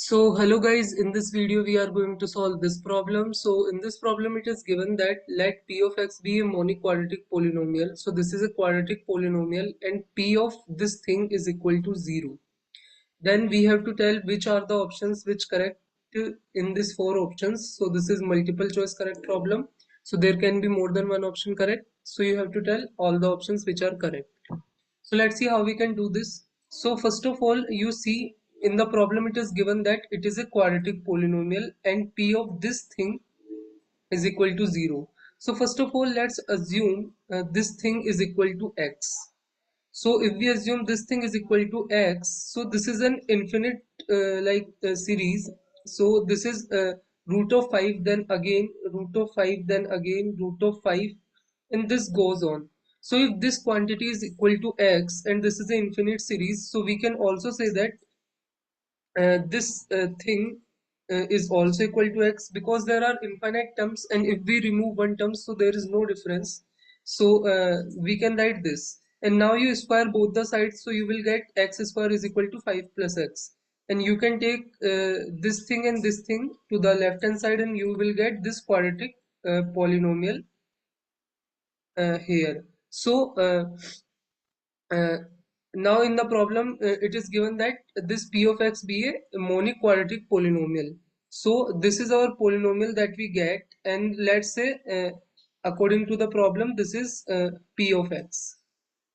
So hello guys, in this video we are going to solve this problem. So in this problem it is given that let p of x be a monoquadratic polynomial. So this is a quadratic polynomial and p of this thing is equal to 0. Then we have to tell which are the options which correct in these four options. So this is multiple choice correct problem. So there can be more than one option correct. So you have to tell all the options which are correct. So let's see how we can do this. So first of all, you see in the problem it is given that it is a quadratic polynomial and p of this thing is equal to 0. So first of all, let's assume this thing is equal to x. So if we assume this thing is equal to x, so this is an infinite series. So this is root of 5, then again root of 5, then again root of 5, and this goes on. So if this quantity is equal to x and this is an infinite series, so we can also say that this thing is also equal to x, because there are infinite terms, and if we remove one term, so there is no difference. So we can write this, and now you square both the sides, so you will get x square is equal to 5 plus x, and you can take this thing and this thing to the left hand side, and you will get this quadratic polynomial here. So uh, now in the problem it is given that this p of x be a monoquadratic polynomial. So this is our polynomial that we get, and let's say according to the problem this is p of x.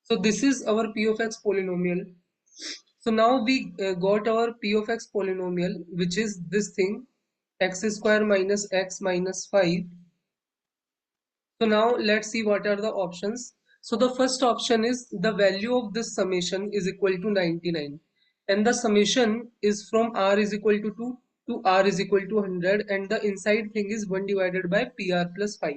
So this is our p of x polynomial. So now we got our p of x polynomial, which is this thing, x square minus x minus 5. So now let's see what are the options. So the first option is the value of this summation is equal to 99, and the summation is from r is equal to 2 to r is equal to 100, and the inside thing is 1 divided by pr plus 5.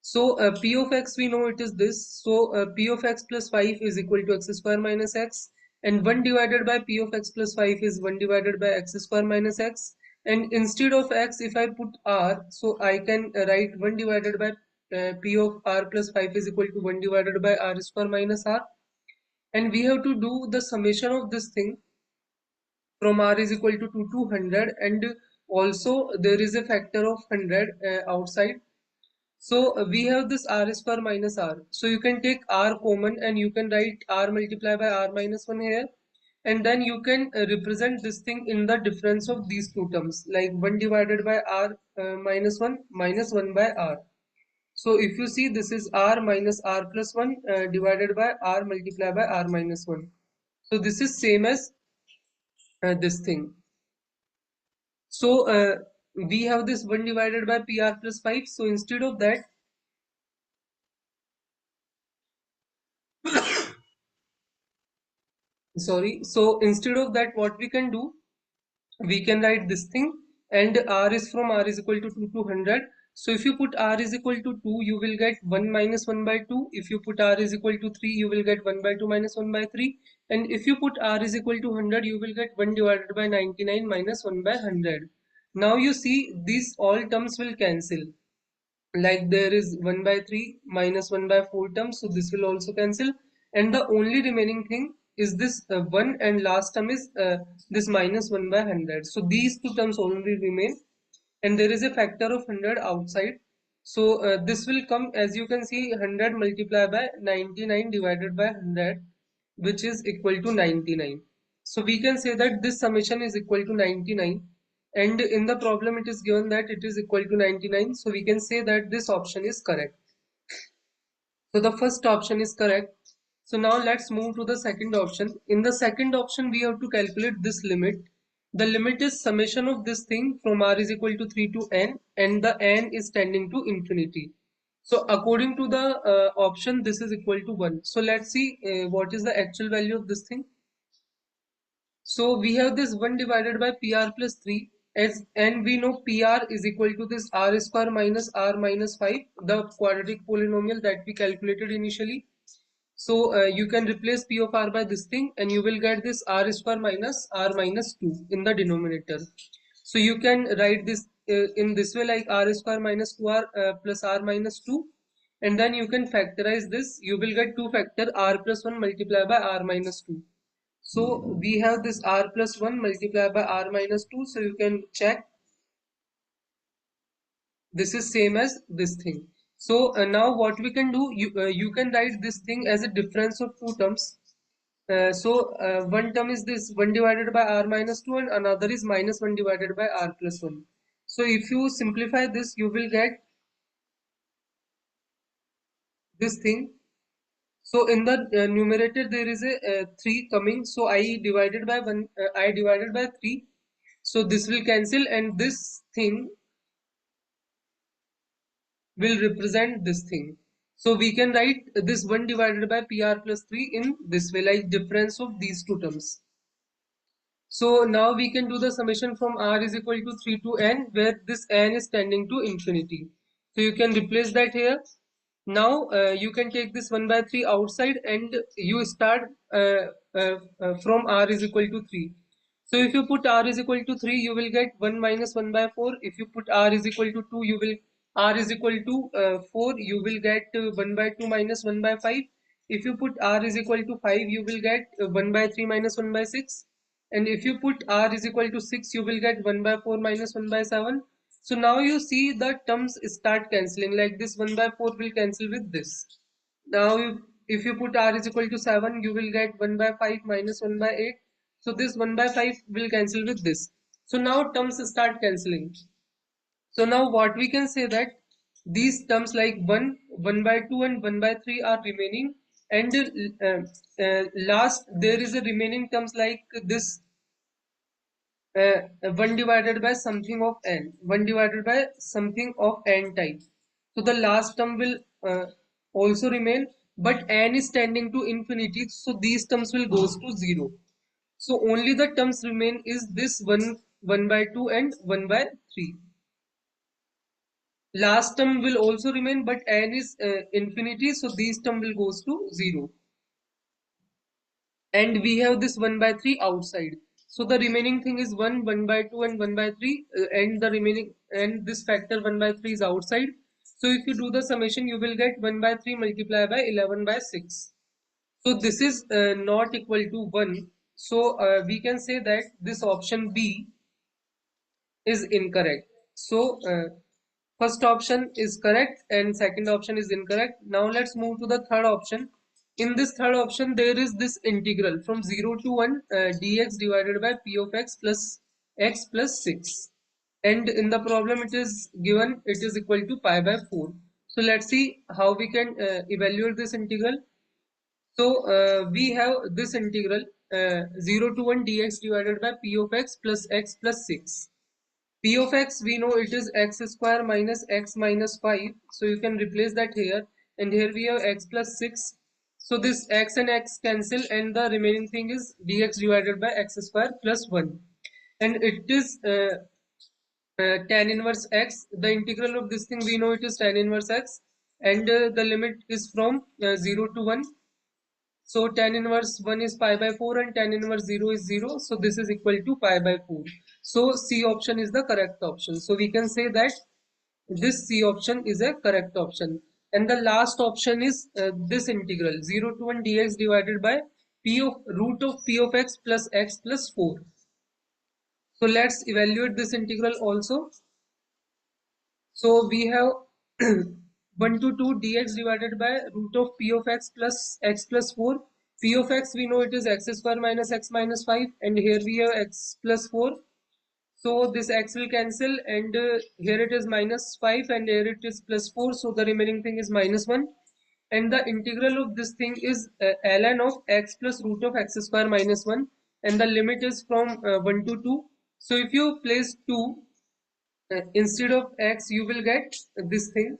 So p of x, we know it is this. So p of x plus 5 is equal to x square minus x, and 1 divided by p of x plus 5 is 1 divided by x square minus x. And instead of x, if I put r, so I can write 1 divided by p of r plus 5 is equal to 1 divided by r square minus r. And we have to do the summation of this thing from r is equal to 2 to 100, and also there is a factor of 100 outside. So we have this r square minus r. So you can take r common and you can write r multiplied by r minus 1 here. And then you can represent this thing in the difference of these two terms, like 1 divided by r minus 1 minus 1 by r. So if you see, this is r minus r plus 1 divided by r multiplied by r minus 1. So this is same as this thing. So we have this 1 divided by pr plus 5. So instead of that, so instead of that, what we can do, we can write this thing, and r is from r is equal to 2 to 100. So if you put r is equal to 2, you will get 1 minus 1 by 2. If you put r is equal to 3, you will get 1 by 2 minus 1 by 3. And if you put r is equal to 100, you will get 1 divided by 99 minus 1 by 100. Now you see, these all terms will cancel, like there is 1 by 3 minus 1 by 4 terms, so this will also cancel, and the only remaining thing is this 1, and last term is this minus 1 by 100. So these two terms only remain, and there is a factor of 100 outside. So this will come, as you can see, 100 multiplied by 99 divided by 100, which is equal to 99. So we can say that this summation is equal to 99, and in the problem it is given that it is equal to 99. So we can say that this option is correct. So the first option is correct. So now let's move to the second option. In the second option, we have to calculate this limit. The limit is summation of this thing from r is equal to 3 to n, and the n is tending to infinity. So according to the option, this is equal to 1. So let's see what is the actual value of this thing. So we have this 1 divided by pr plus 3, as, and we know pr is equal to this r square minus r minus 5, the quadratic polynomial that we calculated initially. So you can replace p of r by this thing, and you will get this r square minus r minus 2 in the denominator. So you can write this in this way, like r square minus 2r plus r minus 2, and then you can factorize this. You will get 2 factor r plus 1 multiplied by r minus 2. So we have this r plus 1 multiplied by r minus 2, so you can check this is same as this thing. So now what we can do, you can write this thing as a difference of two terms. One term is this 1 divided by r minus 2 and another is minus 1 divided by r plus 1. So if you simplify this, you will get this thing. So in the numerator there is a 3 coming. So I divided by 3. So this will cancel and this thing will represent this thing. So we can write this 1 divided by pr plus 3 in this way, like difference of these two terms. So now we can do the summation from r is equal to 3 to n, where this n is tending to infinity. So you can replace that here. Now you can take this 1 by 3 outside and you start from r is equal to 3. So if you put r is equal to 3, you will get 1 minus 1 by 4. If you put r is equal to 2, you will r is equal to 4, you will get 1 by 2 minus 1 by 5. If you put r is equal to 5, you will get 1 by 3 minus 1 by 6. And if you put r is equal to 6, you will get 1 by 4 minus 1 by 7. So now you see the terms start cancelling, like this 1 by 4 will cancel with this. Now if you put r is equal to 7, you will get 1 by 5 minus 1 by 8. So this 1 by 5 will cancel with this. So now terms start cancelling. So now what we can say that these terms like 1, 1 by 2 and 1 by 3 are remaining, and last there is a remaining terms like this 1 divided by something of n, 1 divided by something of n type. So the last term will also remain, but n is tending to infinity, so these terms will goes to 0. So only the terms remain is this 1, 1 by 2 and 1 by 3. Last term will also remain, but n is infinity, so these term will goes to 0. And we have this 1 by 3 outside. So the remaining thing is 1, 1 by 2 and 1 by 3, and the remaining, and this factor 1 by 3 is outside. So if you do the summation, you will get 1 by 3 multiplied by 11 by 6. So this is not equal to 1. So we can say that this option B is incorrect. So first option is correct and second option is incorrect. Now let's move to the third option. In this third option, there is this integral from 0 to 1 dx divided by p of x plus 6. And in the problem it is given it is equal to pi by 4. So let's see how we can evaluate this integral. So we have this integral 0 to 1 dx divided by p of x plus 6. P of x, we know it is x square minus x minus 5. So you can replace that here. And here we have x plus 6. So this x and x cancel and the remaining thing is dx divided by x square plus 1. And it is tan inverse x. The integral of this thing we know it is tan inverse x. And the limit is from 0 to 1. So tan inverse 1 is pi by 4 and tan inverse 0 is 0. So this is equal to pi by 4. So C option is the correct option. So we can say that this C option is a correct option. And the last option is this integral 0 to 1 dx divided by p of root of p of x plus 4. So let's evaluate this integral also. So we have 1 to 2 dx divided by root of p of x plus 4. P of x we know it is x square minus x minus 5 and here we have x plus 4. So this x will cancel and here it is minus 5 and here it is plus 4. So the remaining thing is minus 1. And the integral of this thing is ln of x plus root of x square minus 1 and the limit is from 1 to 2. So if you place 2 instead of x you will get this thing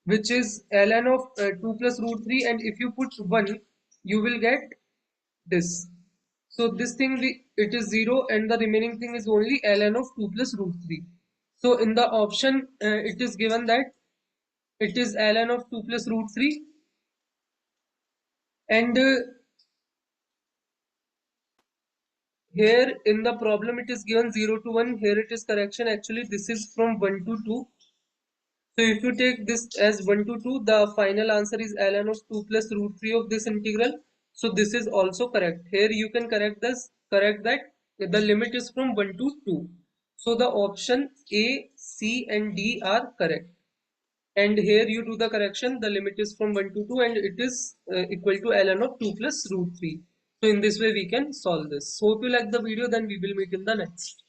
which is ln of 2 plus root 3 and if you put 1 you will get this. So this thing it is 0 and the remaining thing is only ln of 2 plus root 3. So in the option it is given that it is ln of 2 plus root 3 and here in the problem it is given 0 to 1. Here it is correction, actually this is from 1 to 2. So if you take this as 1 to 2, the final answer is ln of 2 plus root 3 of this integral. So this is also correct. Here you can correct that the limit is from 1 to 2. So the option A, C and D are correct. And here you do the correction, the limit is from 1 to 2 and it is equal to ln of 2 plus root 3. So in this way we can solve this. So hope you like the video, then we will meet in the next.